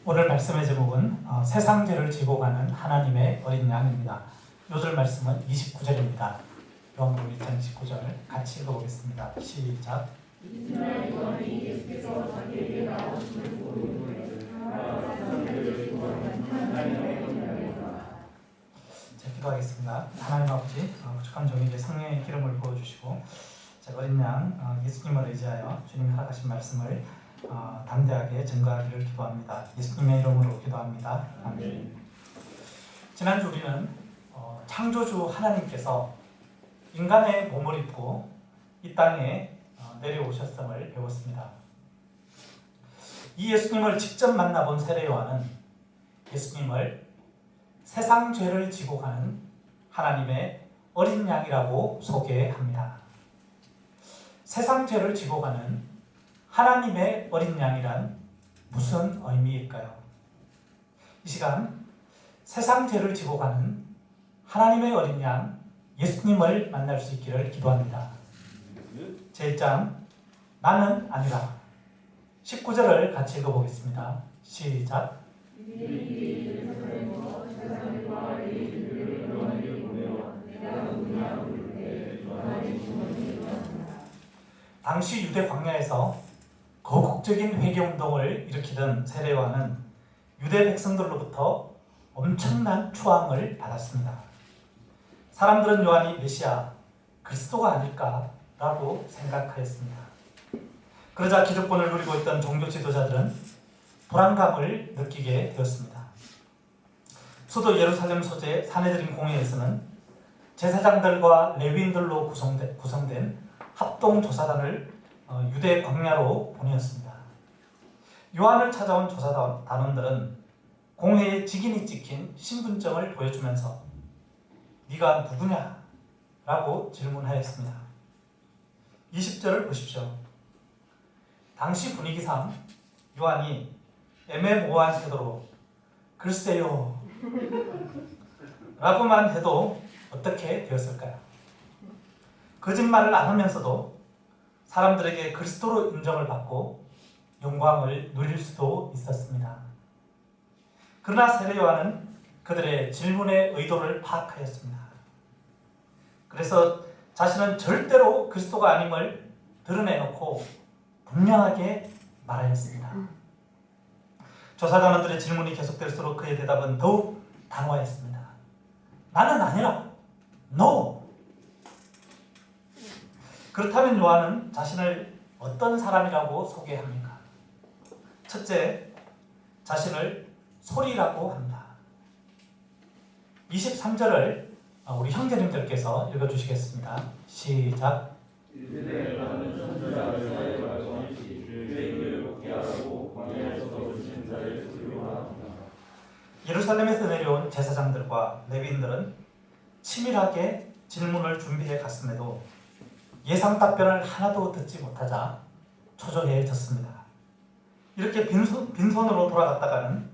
오늘 말씀의 제목은 세상 죄를 지고 가는 하나님의 어린 양입니다. 요절 말씀은 29절입니다. 요한복음 1장 29절 같이 읽어보겠습니다. 시작. 자, 기도하겠습니다. 하나님 아버지, 부족한 종에게 성령의 기름을 부어주시고 어린 양 예수님을 의지하여 주님이 허락하신 말씀을 담대하게 증거하기를 기도합니다. 예수님의 이름으로 기도합니다. 아멘. 지난주 우리는 창조주 하나님께서 인간의 몸을 입고 이 땅에 내려오셨음을 배웠습니다. 이 예수님을 직접 만나본 세례 요한은 예수님을 세상 죄를 지고 가는 하나님의 어린 양이라고 소개합니다. 세상 죄를 지고 가는 하나님의 어린 양이란 무슨 의미일까요? 이 시간 세상 죄를 지고 가는 하나님의 어린 양 예수님을 만날 수 있기를 기도합니다. 제1장 나는 아니라 19절을 같이 읽어보겠습니다. 시작. 당시 유대 광야에서 거국적인 회개운동을 일으키던 세례 요한은 유대 백성들로부터 엄청난 추앙을 받았습니다. 사람들은 요한이 메시아, 그리스도가 아닐까라고 생각하였습니다. 그러자 기득권을 누리고 있던 종교 지도자들은 불안감을 느끼게 되었습니다. 수도 예루살렘 소재 사내드린 공회에서는 제사장들과 레위인들로 구성된 합동조사단을 유대 광야로 보내었습니다. 요한을 찾아온 조사단원들은 공회에 직인이 찍힌 신분증을 보여주면서 네가 누구냐? 라고 질문하였습니다. 20절을 보십시오. 당시 분위기상 요한이 애매모호한 태도로 글쎄요 라고만 해도 어떻게 되었을까요? 거짓말을 안 하면서도 사람들에게 그리스도로 인정을 받고 영광을 누릴 수도 있었습니다. 그러나 세례 요한은 그들의 질문의 의도를 파악하였습니다. 그래서 자신은 절대로 그리스도가 아님을 드러내놓고 분명하게 말하였습니다. 조사단원들의 질문이 계속될수록 그의 대답은 더욱 단호했습니다. 나는 아니라 No! 그렇다면 요한은 자신을 어떤 사람이라고 소개합니까? 첫째, 자신을 소리라고 합니다. 23절을 우리 형제님들께서 읽어주시겠습니다. 시작. 예루살렘에서 내려온 제사장들과 레위인들은 치밀하게 질문을 준비해 갔음에도 예상 답변을 하나도 듣지 못하자 초조해졌습니다. 이렇게 빈손으로 돌아갔다가는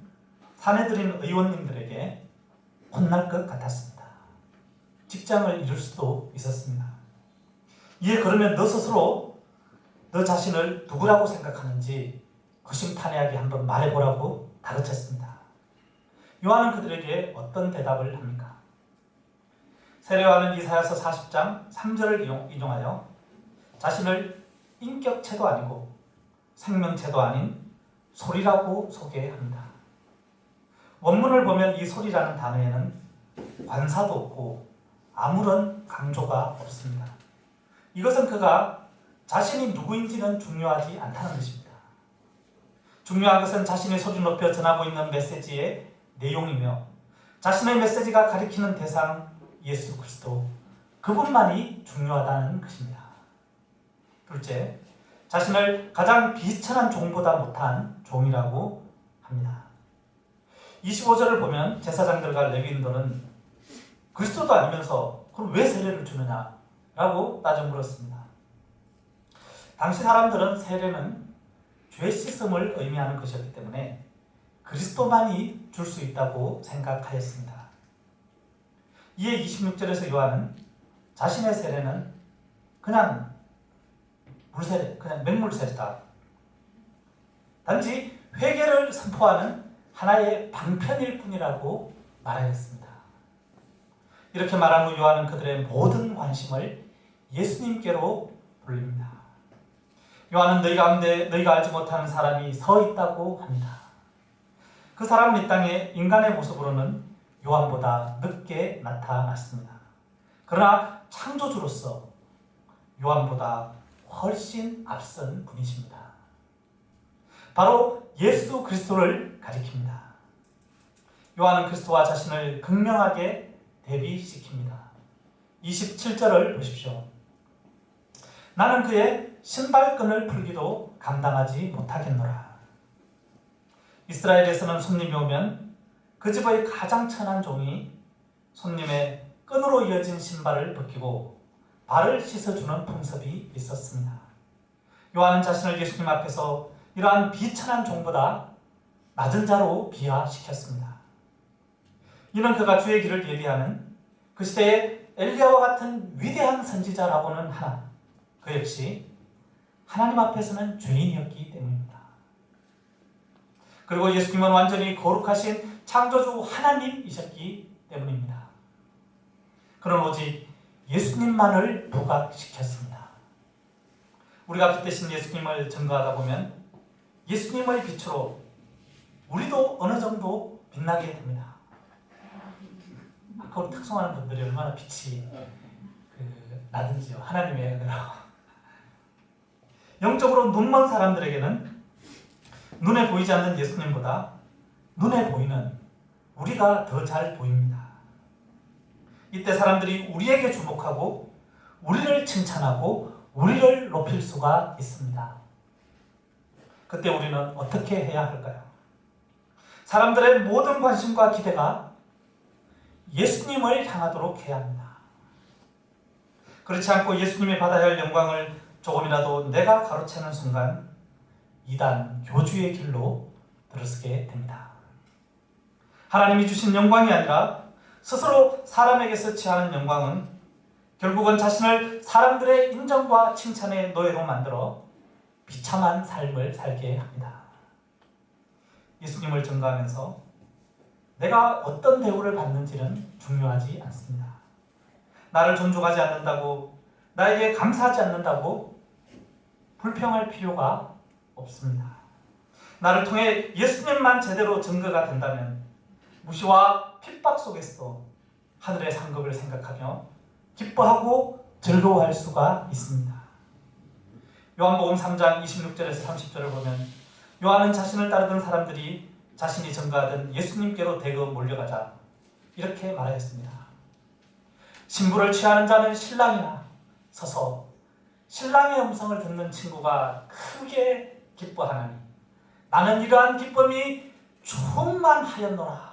사내들인 의원님들에게 혼날 것 같았습니다. 직장을 잃을 수도 있었습니다. 이에 그러면 너 스스로 너 자신을 누구라고 생각하는지 허심탄회하게 한번 말해보라고 다그쳤습니다. 요한은 그들에게 어떤 대답을 합니까? 세례 요한은 이사야서 40장 3절을 인용하여 자신을 인격체도 아니고 생명체도 아닌 소리라고 소개합니다. 원문을 보면 이 소리라는 단어에는 관사도 없고 아무런 강조가 없습니다. 이것은 그가 자신이 누구인지는 중요하지 않다는 것입니다. 중요한 것은 자신의 소리 높여 전하고 있는 메시지의 내용이며 자신의 메시지가 가리키는 대상 예수 그리스도 그분만이 중요하다는 것입니다. 둘째, 자신을 가장 비천한 종보다 못한 종이라고 합니다. 25절을 보면 제사장들과 레위인들은 그리스도도 아니면서 그럼 왜 세례를 주느냐 라고 따져 물었습니다. 당시 사람들은 세례는 죄 씻음을 의미하는 것이었기 때문에 그리스도만이 줄 수 있다고 생각하였습니다. 이에 26절에서 요한은 자신의 세례는 그냥 물세례, 그냥 맹물세례다. 단지 회개를 선포하는 하나의 방편일 뿐이라고 말하였습니다. 이렇게 말한 후 요한은 그들의 모든 관심을 예수님께로 돌립니다. 요한은 너희 가운데 너희가 알지 못하는 사람이 서 있다고 합니다. 그 사람은 이 땅에 인간의 모습으로는 요한보다 늦게 나타났습니다. 그러나 창조주로서 요한보다 훨씬 앞선 분이십니다. 바로 예수 그리스도를 가리킵니다. 요한은 그리스도와 자신을 극명하게 대비시킵니다. 27절을 보십시오. 나는 그의 신발끈을 풀기도 감당하지 못하겠노라. 이스라엘에서는 손님이 오면 그 집의 가장 천한 종이 손님의 끈으로 이어진 신발을 벗기고 발을 씻어주는 풍습이 있었습니다. 요한은 자신을 예수님 앞에서 이러한 비천한 종보다 낮은 자로 비하시켰습니다. 이는 그가 주의 길을 예비하는 그 시대의 엘리야와 같은 위대한 선지자라고는 하나 그 역시 하나님 앞에서는 죄인이었기 때문입니다. 그리고 예수님은 완전히 거룩하신 창조주 하나님이셨기 때문입니다. 그는 오직 예수님만을 부각시켰습니다. 우리가 빛 대신 예수님을 증거하다 보면 예수님의 빛으로 우리도 어느 정도 빛나게 됩니다. 아까 우리 특성하는 분들이 얼마나 빛이 나든지요. 하나님의 은혜로. 영적으로 눈먼 사람들에게는 눈에 보이지 않는 예수님보다 눈에 보이는 우리가 더 잘 보입니다. 이때 사람들이 우리에게 주목하고 우리를 칭찬하고 우리를 높일 수가 있습니다. 그때 우리는 어떻게 해야 할까요? 사람들의 모든 관심과 기대가 예수님을 향하도록 해야 합니다. 그렇지 않고 예수님이 받아야 할 영광을 조금이라도 내가 가로채는 순간 이단 교주의 길로 들어서게 됩니다. 하나님이 주신 영광이 아니라 스스로 사람에게서 취하는 영광은 결국은 자신을 사람들의 인정과 칭찬의 노예로 만들어 비참한 삶을 살게 합니다. 예수님을 증거하면서 내가 어떤 대우를 받는지는 중요하지 않습니다. 나를 존중하지 않는다고, 나에게 감사하지 않는다고 불평할 필요가 없습니다. 나를 통해 예수님만 제대로 증거가 된다면 무시와 핍박 속에서도 하늘의 상급을 생각하며 기뻐하고 즐거워할 수가 있습니다. 요한복음 3장 26절에서 30절을 보면 요한은 자신을 따르던 사람들이 자신이 증거하던 예수님께로 대거 몰려가자 이렇게 말하였습니다. 신부를 취하는 자는 신랑이나 서서 신랑의 음성을 듣는 친구가 크게 기뻐하나니 나는 이러한 기쁨이 충만하였노라.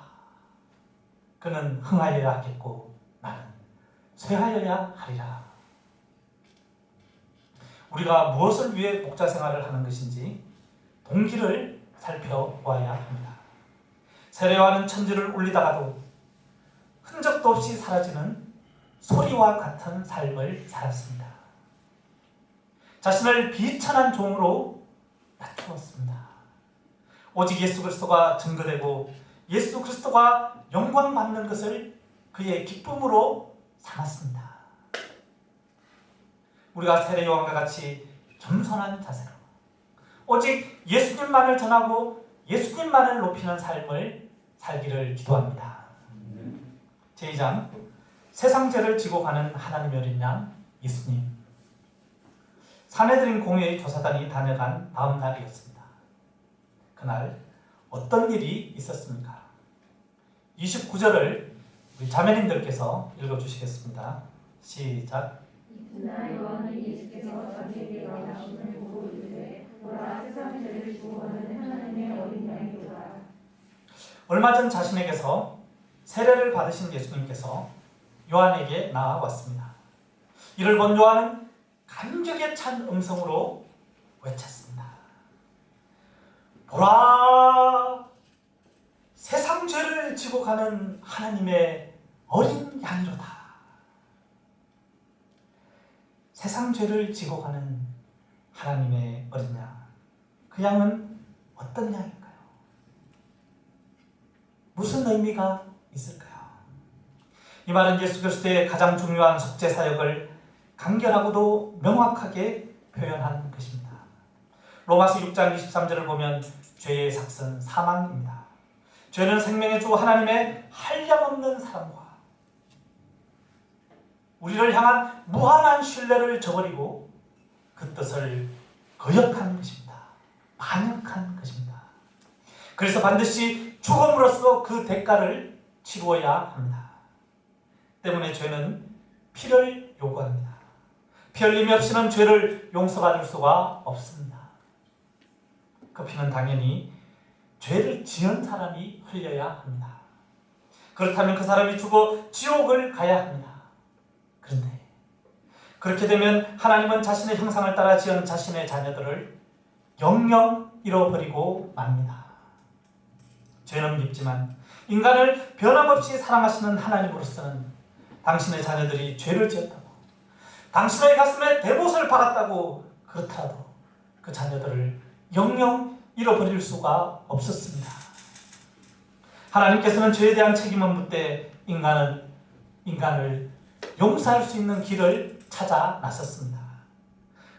그는 흥하여야 하겠고 나는 쇠하여야 하리라. 우리가 무엇을 위해 목자 생활을 하는 것인지 동기를 살펴보아야 합니다. 세례요한은 천지를 울리다가도 흔적도 없이 사라지는 소리와 같은 삶을 살았습니다. 자신을 비천한 종으로 낮추었습니다. 오직 예수 그리스도가 증거되고 예수 그리스도가 영광받는 것을 그의 기쁨으로 삼았습니다. 우리가 세례요한과 같이 겸손한 자세로 오직 예수님만을 전하고 예수님만을 높이는 삶을 살기를 기도합니다. 제2장 세상 죄를 지고 가는 하나님의 어린 양 예수님. 사내들인 공회의 조사단이 다녀간 다음 날이었습니다. 그날 어떤 일이 있었습니까? 29절을 우리 자매님들께서 읽어주시겠습니다. 시작. 이튿날 요한은 예수께서 자기에게 나오심을 보고 이르되 보라 세상 죄를 지고 가는 하나님의 어린 양이로다. 얼마 전 자신에게서 세례를 받으신 예수님께서 요한에게 나아왔습니다. 이를 본 요한은 감격에 찬 음성으로 외쳤습니다. 보라! 세상 죄를 지고 가는 하나님의 어린 양이로다. 세상 죄를 지고 가는 하나님의 어린 양. 그 양은 어떤 양일까요? 무슨 의미가 있을까요? 이 말은 예수 그리스도의 가장 중요한 속죄 사역을 간결하고도 명확하게 표현한 것입니다. 로마서 6장 23절을 보면 죄의 삭은 사망입니다. 죄는 생명의 주 하나님의 한량없는 사랑과 우리를 향한 무한한 신뢰를 저버리고 그 뜻을 거역한 것입니다. 반역한 것입니다. 그래서 반드시 죽음으로써 그 대가를 치루어야 합니다. 때문에 죄는 피를 요구합니다. 피 흘림이 없이는 죄를 용서받을 수가 없습니다. 그 피는 당연히 죄를 지은 사람이 흘려야 합니다. 그렇다면 그 사람이 죽어 지옥을 가야 합니다. 그런데 그렇게 되면 하나님은 자신의 형상을 따라 지은 자신의 자녀들을 영영 잃어버리고 맙니다. 죄는 밉지만 인간을 변함없이 사랑하시는 하나님으로서는 당신의 자녀들이 죄를 지었다고, 당신의 가슴에 대못을 박았다고 그렇더라도 그 자녀들을 영영 잃어버릴 수가 없었습니다. 하나님께서는 죄에 대한 책임은 묻되 인간을 용서할 수 있는 길을 찾아 나섰습니다.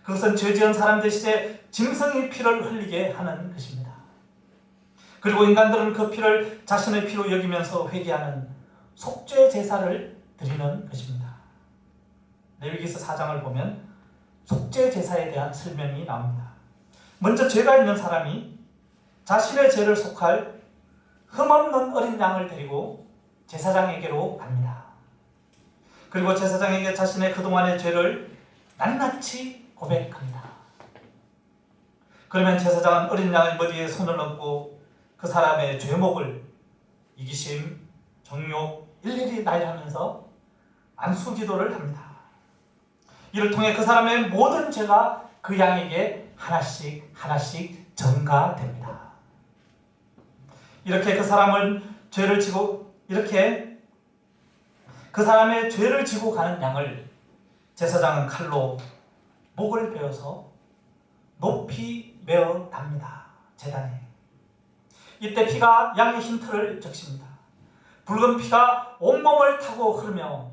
그것은 죄 지은 사람 대신에 짐승의 피를 흘리게 하는 것입니다. 그리고 인간들은 그 피를 자신의 피로 여기면서 회개하는 속죄 제사를 드리는 것입니다. 레위기서 4장을 보면 속죄 제사에 대한 설명이 나옵니다. 먼저 죄가 있는 사람이 자신의 죄를 속할 흠없는 어린 양을 데리고 제사장에게로 갑니다. 그리고 제사장에게 자신의 그동안의 죄를 낱낱이 고백합니다. 그러면 제사장은 어린 양의 머리에 손을 얹고 그 사람의 죄목을 이기심, 정욕 일일이 나열하면서 안수기도를 합니다. 이를 통해 그 사람의 모든 죄가 그 양에게 하나씩 하나씩 전가됩니다. 이렇게 그 사람을 죄를 지고 이렇게 그 사람의 죄를 지고 가는 양을 제사장은 칼로 목을 베어서 높이 메어 답니다. 제단에. 이때 피가 양의 흰 털을 적십니다. 붉은 피가 온몸을 타고 흐르며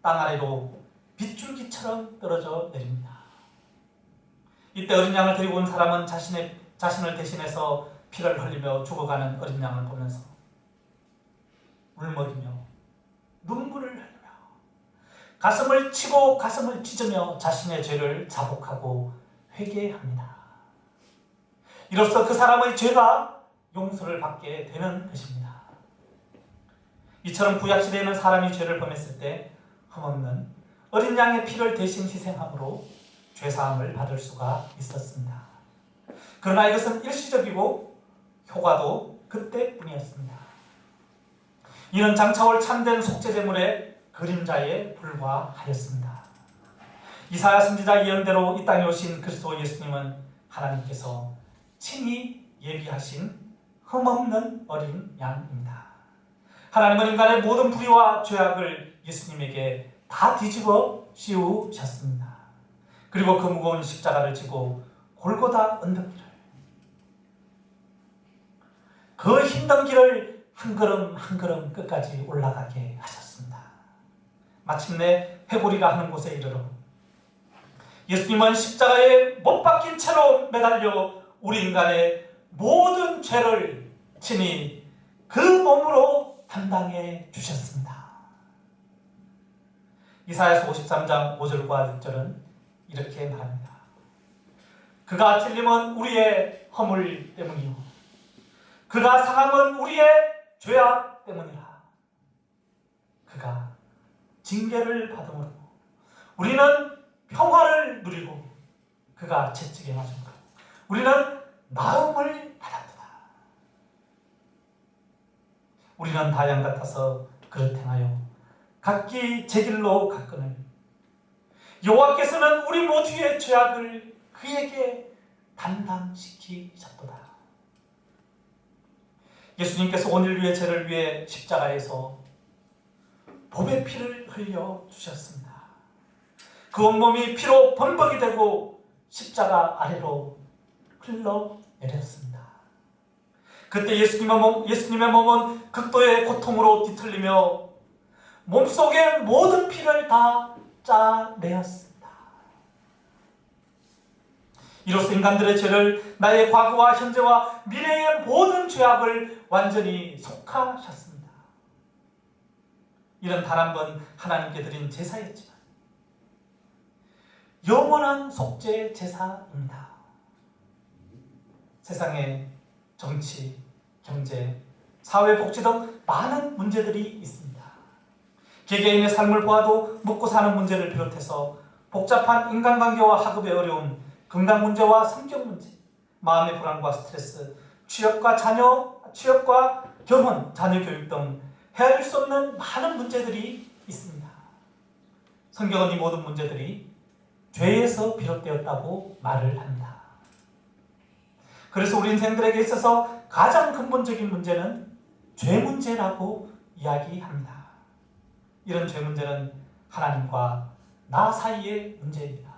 땅 아래로 빗줄기처럼 떨어져 내립니다. 이때 어린 양을 데리고 온 사람은 자신을 대신해서 피를 흘리며 죽어가는 어린 양을 보면서 울먹이며 눈물을 흘리며 가슴을 치고 가슴을 찢으며 자신의 죄를 자복하고 회개합니다. 이로써 그 사람의 죄가 용서를 받게 되는 것입니다. 이처럼 구약시대에는 사람이 죄를 범했을 때 흠없는 어린 양의 피를 대신 희생함으로 죄사함을 받을 수가 있었습니다. 그러나 이것은 일시적이고 효과도 그때뿐이었습니다. 이는 장차올 참된 속죄제물의 그림자에 불과하였습니다. 이사야 선지자 예언대로 이 땅에 오신 그리스도 예수님은 하나님께서 친히 예비하신 흠없는 어린 양입니다. 하나님은 인간의 모든 불의와 죄악을 예수님에게 다 뒤집어 씌우셨습니다. 그리고 그 무거운 십자가를 지고 골고다 언덕길을, 그 힘든 길을 한 걸음 한 걸음 끝까지 올라가게 하셨습니다. 마침내 회고리가 하는 곳에 이르러 예수님은 십자가에 못 박힌 채로 매달려 우리 인간의 모든 죄를 친히 그 몸으로 담당해 주셨습니다. 이사야서 53장 5절과 6절은 이렇게 말합니다. 그가 찔림은 우리의 허물 때문이요 그가 상함은 우리의 죄악 때문이라. 그가 징계를 받음으로 우리는 평화를 누리고 그가 채찍에 맞음으로 우리는 나음을 받았도다. 우리는 다 양 같아서 그릇 행하여 각기 제 길로 갔거늘 여호와께서는 우리 모두의 죄악을 그에게 담당시키셨도다. 예수님께서 오늘 우리의 죄를 위해 십자가에서 보배 피를 흘려 주셨습니다. 그 온몸이 피로 범벅이 되고 십자가 아래로 흘러내렸습니다. 그때 예수님의 몸은 극도의 고통으로 뒤틀리며 몸속의 모든 피를 다 짜내었습니다. 이로써 인간들의 죄를, 나의 과거와 현재와 미래의 모든 죄악을 완전히 속하셨습니다. 이런 단 한 번 하나님께 드린 제사였지만 영원한 속죄 제사입니다. 세상에 정치, 경제, 사회, 복지 등 많은 문제들이 있습니다. 개개인의 삶을 보아도 먹고 사는 문제를 비롯해서 복잡한 인간관계와 학업의 어려움, 건강 문제와 성격 문제, 마음의 불안과 스트레스, 취업과 결혼, 자녀 교육 등 헤아릴 수 없는 많은 문제들이 있습니다. 성경은 이 모든 문제들이 죄에서 비롯되었다고 말을 합니다. 그래서 우리 인생들에게 있어서 가장 근본적인 문제는 죄 문제라고 이야기합니다. 이런 죄 문제는 하나님과 나 사이의 문제입니다.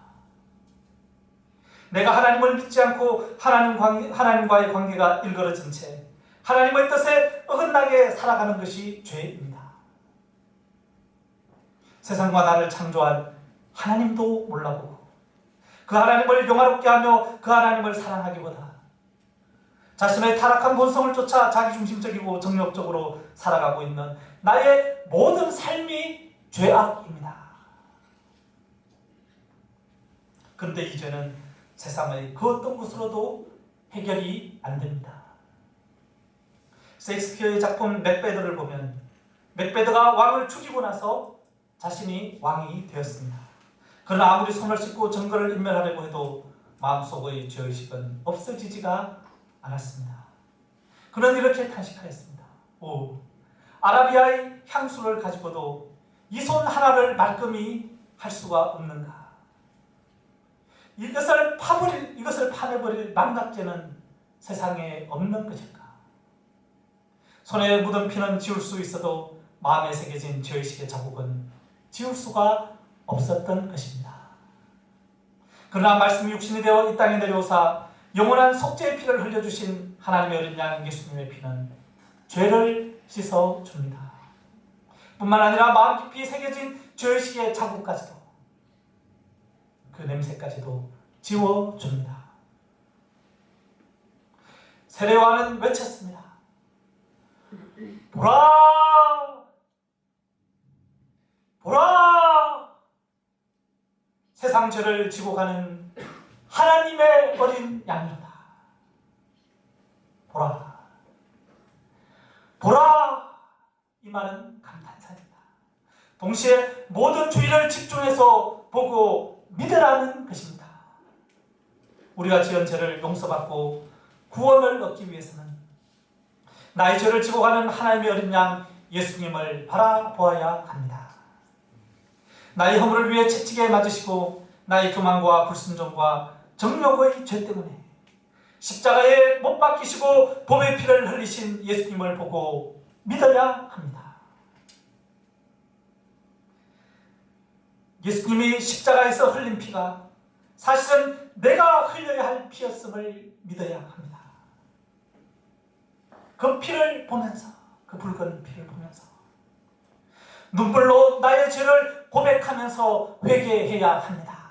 내가 하나님을 믿지 않고 하나님과의 관계가 일그러진 채 하나님의 뜻에 어긋나게 살아가는 것이 죄입니다. 세상과 나를 창조한 하나님도 몰라보고 그 하나님을 영화롭게 하며 그 하나님을 사랑하기보다 자신의 타락한 본성을 쫓아 자기중심적이고 정욕적으로 살아가고 있는 나의 모든 삶이 죄악입니다. 그런데 이 죄는 세상의 그 어떤 곳으로도 해결이 안 됩니다. 셰익스피어의 작품 맥베드를 보면 맥베드가 왕을 죽이고 나서 자신이 왕이 되었습니다. 그러나 아무리 손을 씻고 증거를 인멸하려고 해도 마음속의 죄의식은 없어지지가 않았습니다. 그는 이렇게 탄식하였습니다. 아라비아의 향수를 가지고도 이 손 하나를 말끔히 할 수가 없는가? 이것을 파내버릴 망각죄는 세상에 없는 것일까? 손에 묻은 피는 지울 수 있어도 마음에 새겨진 죄의식의 자국은 지울 수가 없었던 것입니다. 그러나 말씀이 육신이 되어 이 땅에 내려오사 영원한 속죄의 피를 흘려주신 하나님의 어린 양 예수님의 피는 죄를 씻어줍니다. 뿐만 아니라 마음 깊이 새겨진 죄의식의 자국까지도, 그 냄새까지도 지워줍니다. 세례요한은 외쳤습니다. 보라! 보라! 세상 죄를 지고 가는 하나님의 어린 양이다. 보라! 보라! 이 말은 감탄사입니다. 동시에 모든 주의를 집중해서 보고 믿으라는 것입니다. 우리가 지은 죄를 용서받고 구원을 얻기 위해서는 나의 죄를 지고 가는 하나님의 어린 양 예수님을 바라보아야 합니다. 나의 허물을 위해 채찍에 맞으시고 나의 교만과 불순종과 정욕의 죄 때문에 십자가에 못 박히시고 보배의 피를 흘리신 예수님을 보고 믿어야 합니다. 예수님이 십자가에서 흘린 피가 사실은 내가 흘려야 할 피였음을 믿어야 합니다. 그 피를 보면서, 그 붉은 피를 보면서 눈물로 나의 죄를 고백하면서 회개해야 합니다.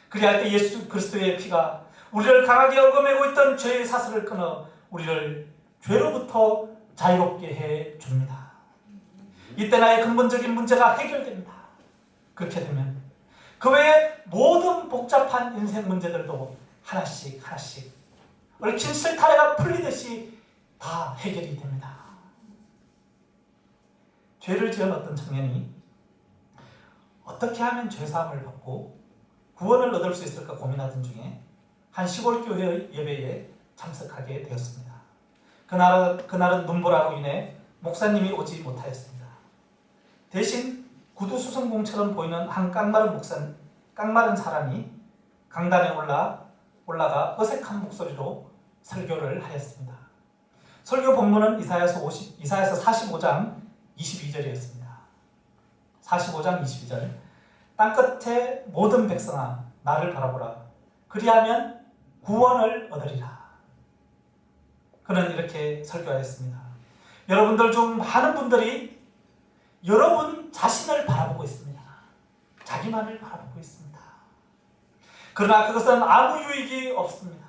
그리할 때 예수 그리스도의 피가 우리를 강하게 얽어매고 있던 죄의 사슬을 끊어 우리를 죄로부터 자유롭게 해줍니다. 이때 나의 근본적인 문제가 해결됩니다. 그렇게 되면 그 외에 모든 복잡한 인생 문제들도 하나씩 얽힌 실타래가 풀리듯이 다 해결이 됩니다. 죄를 지은 어떤 청년이 어떻게 하면 죄사함을 받고 구원을 얻을 수 있을까 고민하던 중에 한 시골 교회의 예배에 참석하게 되었습니다. 그날은 눈보라로 인해 목사님이 오지 못하였습니다. 대신 구두수성공처럼 보이는 한 깡마른 사람이 강단에 올라가 어색한 목소리로 설교를 하였습니다. 설교 본문은 이사야서 45장 22절이었습니다. 45장 22절. 땅끝의 모든 백성아 나를 바라보라. 그리하면 구원을 얻으리라. 그는 이렇게 설교하였습니다. 여러분들 중 많은 분들이 여러분 자신을 바라보고 있습니다. 자기만을 바라보고 있습니다. 그러나 그것은 아무 유익이 없습니다.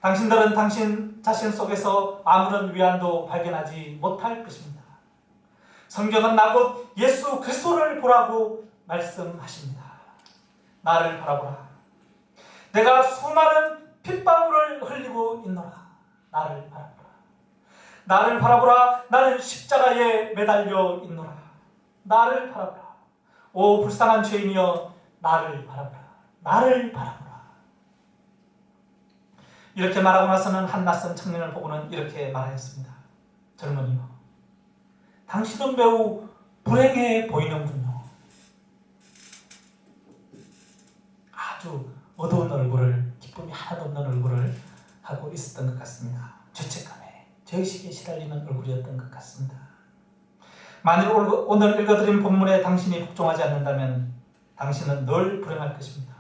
당신들은 당신 자신 속에서 아무런 위안도 발견하지 못할 것입니다. 성경은 나곧 예수 그리스도를 보라고 말씀하십니다. 나를 바라보라. 내가 수많은 핏방울을 흘리고 있노라. 나를 바라보라. 나를 바라보라. 나는 십자가에 매달려 있노라. 나를 바라보라. 오 불쌍한 죄인이여 나를 바라보라. 나를 바라보라. 이렇게 말하고 나서는 한 낯선 청년을 보고는 이렇게 말하였습니다. 젊은이여, 당신은 매우 불행해 보이는군요. 아주 어두운 얼굴을, 기쁨이 하나도 없는 얼굴을 하고 있었던 것 같습니다. 죄책감에, 죄의식에 시달리는 얼굴이었던 것 같습니다. 만일 오늘 읽어드린 본문에 당신이 복종하지 않는다면 당신은 늘 불행할 것입니다.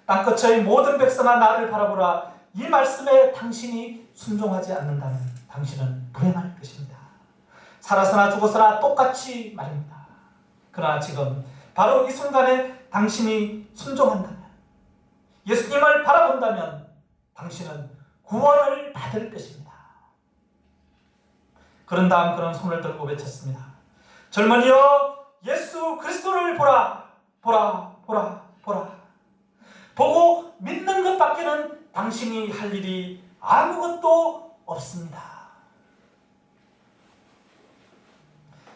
땅끝의 모든 백성아 나를 바라보라. 이 말씀에 당신이 순종하지 않는다면 당신은 불행할 것입니다. 살아서나 죽어서나 똑같이 말입니다. 그러나 지금 바로 이 순간에 당신이 순종한다면, 예수님을 바라본다면 당신은 구원을 받을 것입니다. 그런 다음 그런 손을 들고 외쳤습니다. 젊은이여 예수 그리스도를 보라. 보라 보라 보라. 보고 믿는 것밖에는 당신이 할 일이 아무것도 없습니다.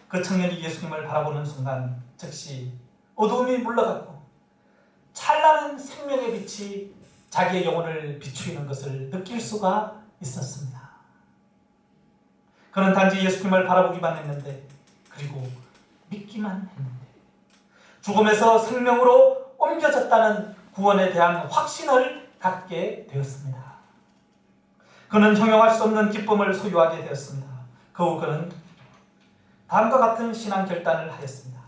그 청년이 예수님을 바라보는 순간 즉시 어두움이 물러가고 찬란한 생명의 빛이 자기의 영혼을 비추이는 것을 느낄 수가 있었습니다. 그는 단지 예수님을 바라보기만 했는데, 그리고 믿기만 했는데, 죽음에서 생명으로 옮겨졌다는 구원에 대한 확신을 갖게 되었습니다. 그는 형용할 수 없는 기쁨을 소유하게 되었습니다. 그 후 그는 다음과 같은 신앙 결단을 하였습니다.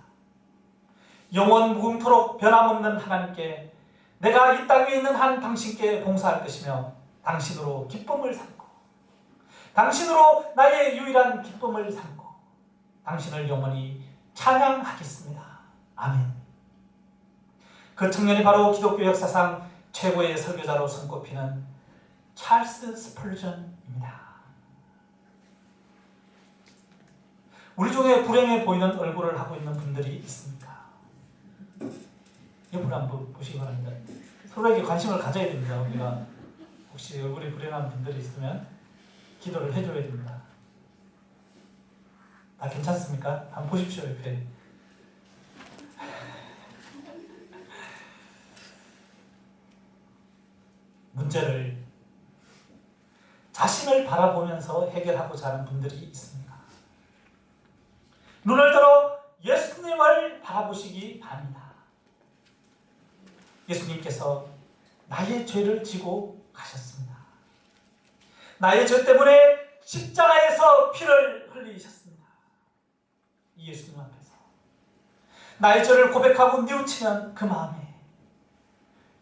영원 무궁토록 변함없는 하나님께 내가 이 땅에 있는 한 당신께 봉사할 것이며 당신으로 기쁨을 삼고 당신으로 나의 유일한 기쁨을 삼고 당신을 영원히 찬양하겠습니다. 아멘. 그 청년이 바로 기독교 역사상 최고의 설교자로 손꼽히는 찰스 스펄전입니다. 우리 중에 불행해 보이는 얼굴을 하고 있는 분들이 있습니까? 옆으로 한번 보시기 바랍니다. 서로에게 관심을 가져야 됩니다. 우리가 혹시 얼굴이 불행한 분들이 있으면 기도를 해줘야 됩니다. 다 괜찮습니까? 한번 보십시오. 옆에. 문제를 자신을 바라보면서 해결하고자 하는 분들이 있습니다. 눈을 들어 예수님을 바라보시기 바랍니다. 예수님께서 나의 죄를 지고 가셨습니다. 나의 죄 때문에 십자가에서 피를 흘리셨습니다. 이 예수님 앞에서 나의 죄를 고백하고 뉘우치면 그 마음에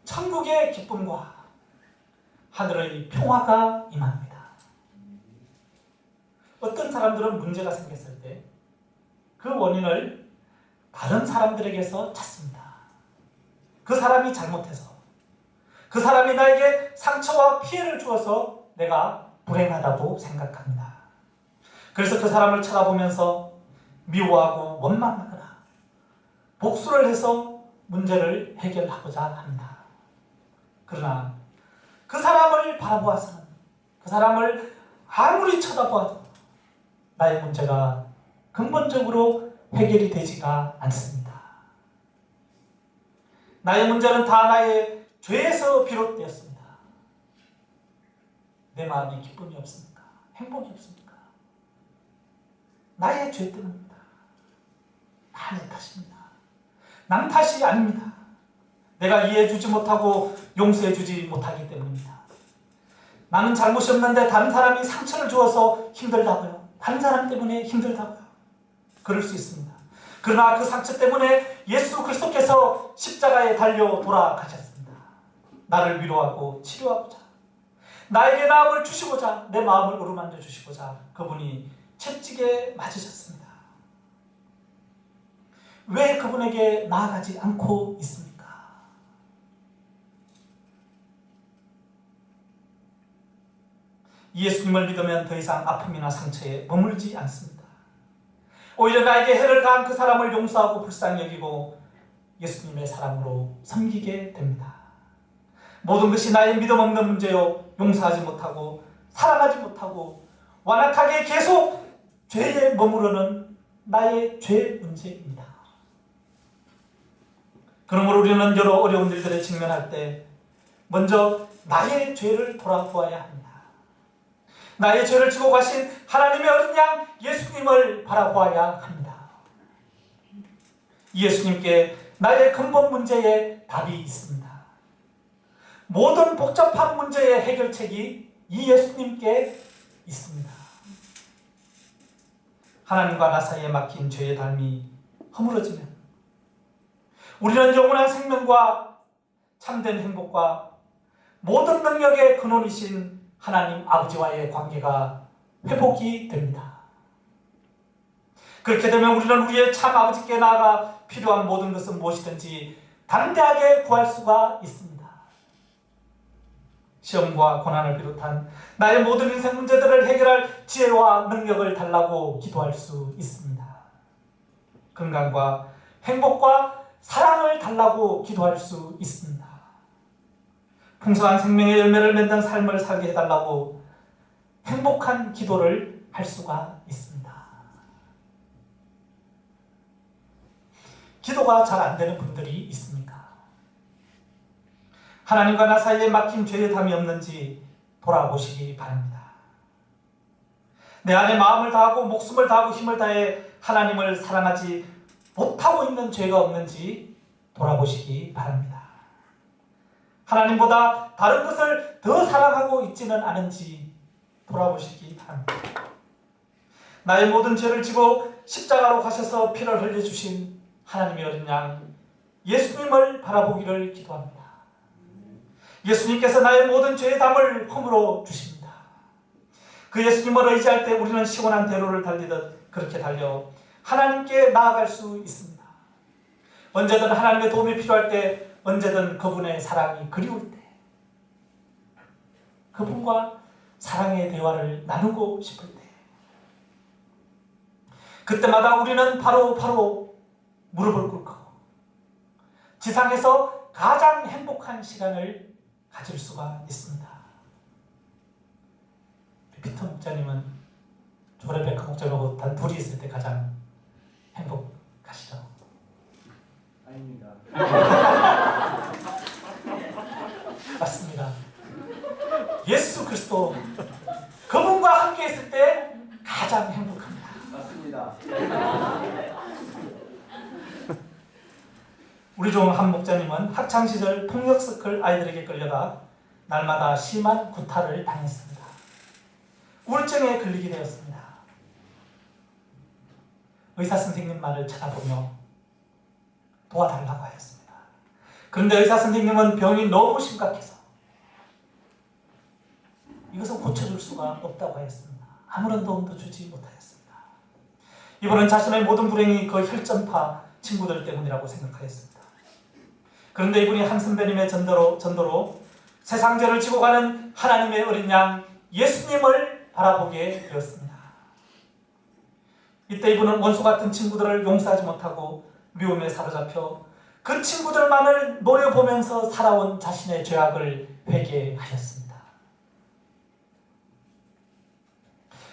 천국의 기쁨과 하늘의 평화가 임합니다. 어떤 사람들은 문제가 생겼을 때 그 원인을 다른 사람들에게서 찾습니다. 그 사람이 잘못해서, 그 사람이 나에게 상처와 피해를 주어서 내가 불행하다고 생각합니다. 그래서 그 사람을 쳐다보면서 미워하고 원망하거나 복수를 해서 문제를 해결하고자 합니다. 그러나 그 사람을 바라보아서는, 그 사람을 아무리 쳐다보아도 나의 문제가 근본적으로 해결이 되지가 않습니다. 나의 문제는 다 나의 죄에서 비롯되었습니다. 내 마음에 기쁨이 없습니까? 행복이 없습니까? 나의 죄 때문입니다. 내 탓입니다. 남 탓이 아닙니다. 내가 이해해주지 못하고 용서해주지 못하기 때문입니다. 나는 잘못이 없는데 다른 사람이 상처를 주어서 힘들다고요. 다른 사람 때문에 힘들다고요. 그럴 수 있습니다. 그러나 그 상처 때문에 예수 그리스도께서 십자가에 달려 돌아가셨습니다. 나를 위로하고 치료하고자, 나에게 나음을 주시고자, 내 마음을 어루만져 주시고자 그분이 채찍에 맞으셨습니다. 왜 그분에게 나아가지 않고 있습니까? 예수님을 믿으면 더 이상 아픔이나 상처에 머물지 않습니다. 오히려 나에게 해를 가한 그 사람을 용서하고 불쌍히 여기고 예수님의 사랑으로 섬기게 됩니다. 모든 것이 나의 믿음 없는 문제요, 용서하지 못하고 사랑하지 못하고 완악하게 계속 죄에 머무르는 나의 죄 문제입니다. 그러므로 우리는 여러 어려운 일들에 직면할 때 먼저 나의 죄를 돌아보아야 합니다. 나의 죄를 지고 가신 하나님의 어린 양 예수님을 바라보아야 합니다. 예수님께 나의 근본 문제에 답이 있습니다. 모든 복잡한 문제의 해결책이 이 예수님께 있습니다. 하나님과 나 사이에 막힌 죄의 닮이 허물어지면 우리는 영원한 생명과 참된 행복과 모든 능력의 근원이신 하나님 아버지와의 관계가 회복이 됩니다. 그렇게 되면 우리는 우리의 참 아버지께 나아가 필요한 모든 것은 무엇이든지 담대하게 구할 수가 있습니다. 시험과 고난을 비롯한 나의 모든 인생 문제들을 해결할 지혜와 능력을 달라고 기도할 수 있습니다. 건강과 행복과 사랑을 달라고 기도할 수 있습니다. 풍성한 생명의 열매를 맺는 삶을 살게 해달라고 행복한 기도를 할 수가 있습니다. 기도가 잘 안 되는 분들이 있습니까? 하나님과 나 사이에 막힌 죄의 담이 없는지 돌아보시기 바랍니다. 내 안에 마음을 다하고 목숨을 다하고 힘을 다해 하나님을 사랑하지 못하고 있는 죄가 없는지 돌아보시기 바랍니다. 하나님보다 다른 것을 더 사랑하고 있지는 않은지 돌아보시기 바랍니다. 나의 모든 죄를 지고 십자가로 가셔서 피를 흘려주신 하나님의 어린 양 예수님을 바라보기를 기도합니다. 예수님께서 나의 모든 죄의 담을 허물어 주십니다. 그 예수님을 의지할 때 우리는 시원한 대로를 달리듯 그렇게 달려 하나님께 나아갈 수 있습니다. 언제든 하나님의 도움이 필요할 때, 언제든 그분의 사랑이 그리울 때 그분과 사랑의 대화를 나누고 싶을 때 그때마다 우리는 바로 무릎을 꿇고 지상에서 가장 행복한 시간을 가질 수가 있습니다. 피터 목자님은 조레베카 목자님하고 단 둘이 있을 때 가장 행복하시죠? 아닙니다. 맞습니다. 예수 그리스도 그분과 함께 있을 때 가장 행복합니다. 맞습니다. 우리 중 한 목자님은 학창시절 폭력서클 아이들에게 끌려가 날마다 심한 구타를 당했습니다. 우울증에 걸리게 되었습니다. 의사 선생님 말을 쳐다보며 도와달라고 하였습니다. 그런데 의사 선생님은 병이 너무 심각해서 이것은 고쳐줄 수가 없다고 하였습니다. 아무런 도움도 주지 못하였습니다. 이분은 자신의 모든 불행이 그 혈전파 친구들 때문이라고 생각하였습니다. 그런데 이분이 한 선배님의 전도로 세상죄를 지고 가는 하나님의 어린 양 예수님을 바라보게 되었습니다. 이때 이분은 원수 같은 친구들을 용서하지 못하고 미움에 사로잡혀 그 친구들만을 노려보면서 살아온 자신의 죄악을 회개하였습니다.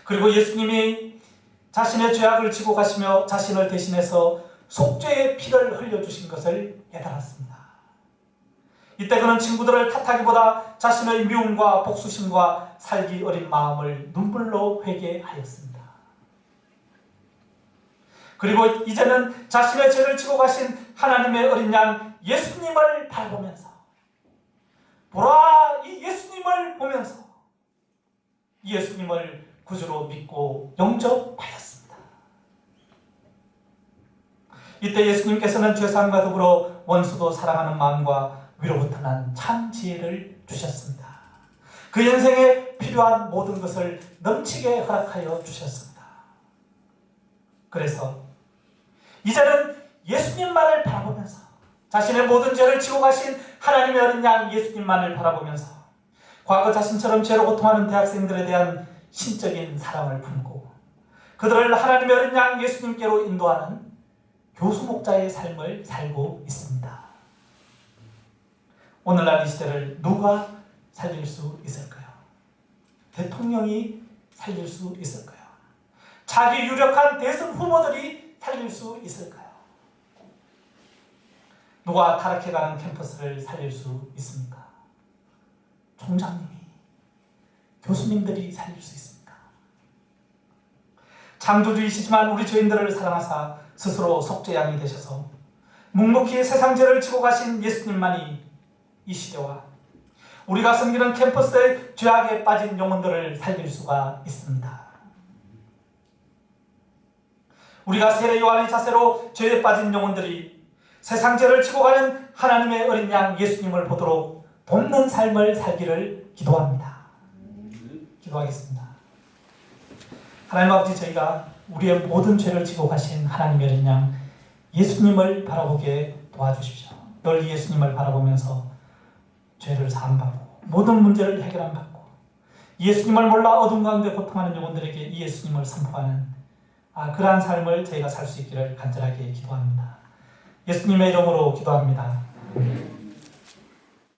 그리고 예수님이 자신의 죄악을 지고 가시며 자신을 대신해서 속죄의 피를 흘려주신 것을 깨달았습니다. 이때 그는 친구들을 탓하기보다 자신의 미움과 복수심과 살기 어린 마음을 눈물로 회개하였습니다. 그리고 이제는 자신의 죄를 지고 가신 하나님의 어린 양 예수님을 바라보면서 보라 이 예수님을 보면서 예수님을 구주로 믿고 영접하였습니다. 이때 예수님께서는 죄사함과 더불어 원수도 사랑하는 마음과 위로부터 난 참 지혜를 주셨습니다. 그 인생에 필요한 모든 것을 넘치게 허락하여 주셨습니다. 그래서 이제는 예수님만을 바라보면서 자신의 모든 죄를 지고 가신 하나님의 어린 양 예수님만을 바라보면서 과거 자신처럼 죄로 고통하는 대학생들에 대한 신적인 사랑을 품고 그들을 하나님의 어린 양 예수님께로 인도하는 교수 목자의 삶을 살고 있습니다. 오늘날 이 시대를 누가 살릴 수 있을까요? 대통령이 살릴 수 있을까요? 자기 유력한 대선 후보들이 살릴 수 있을까요? 누가 타락해가는 캠퍼스를 살릴 수 있습니까? 총장님이, 교수님들이 살릴 수 있습니까? 창조주이시지만 우리 죄인들을 사랑하사 스스로 속죄양이 되셔서 묵묵히 세상 죄를 지고 가신 예수님만이 이 시대와 우리가 섬기는 캠퍼스의 죄악에 빠진 영혼들을 살릴 수가 있습니다. 우리가 세례 요한의 자세로 죄에 빠진 영혼들이 세상 죄를 지고 가는 하나님의 어린 양 예수님을 보도록 돕는 삶을 살기를 기도합니다. 기도하겠습니다. 하나님 아버지, 저희가 우리의 모든 죄를 지고 가신 하나님의 어린 양 예수님을 바라보게 도와주십시오. 늘 예수님을 바라보면서 죄를 사함받고 모든 문제를 해결함받고 예수님을 몰라 어둠 가운데 고통하는 영혼들에게 이 예수님을 선포하는 그러한 삶을 저희가 살 수 있기를 간절하게 기도합니다. 예수님의 이름으로 기도합니다.